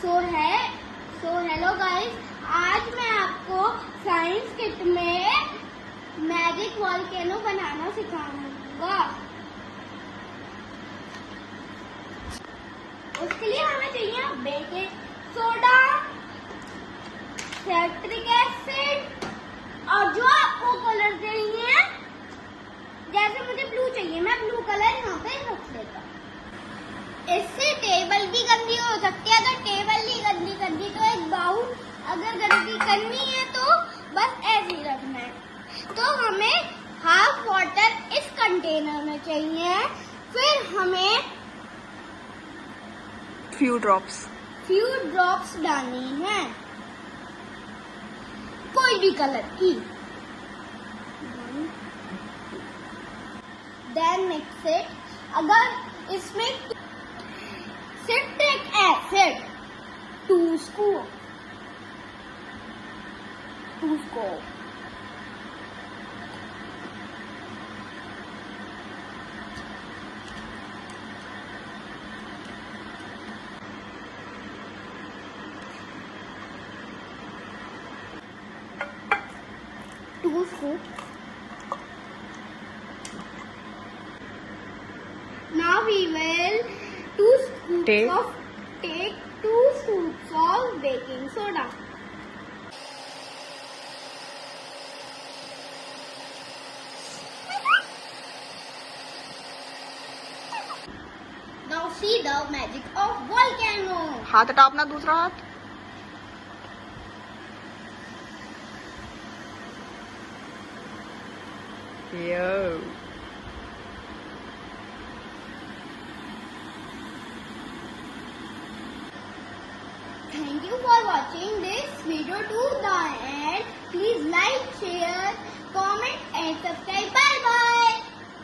So hello guys, आज मैं आपको साइंस किट में मैजिक वॉल्केनो बनाना सिखाऊंगा। उसके लिए हमें चाहिए बेकिंग सोडा, सिट्रिक एसिड और जो आपको कलर चाहिए, जैसे मुझे ब्लू चाहिए, मैं ब्लू कलर यहाँ पे रख देता हूँ। इससे टेबल भी गंदी हो सकती है। अगर टेबल नहीं गंदी करनी तो एक बाउल, अगर गंदी करनी है तो बस ऐसे ही रखना है। तो हमें हाफ वाटर इस कंटेनर में चाहिए। फिर हमें फ्यू ड्रॉप्स डालनी है, कोई भी कलर की। Then mix it. अगर इसमें citric acid 2 scoop, Now we will take 2 scoops of baking soda. Now see the magic of volcano. हाथ हटा अपना दूसरा हाथ। यो Thank you for watching this video to the end. Please like, share, comment and subscribe.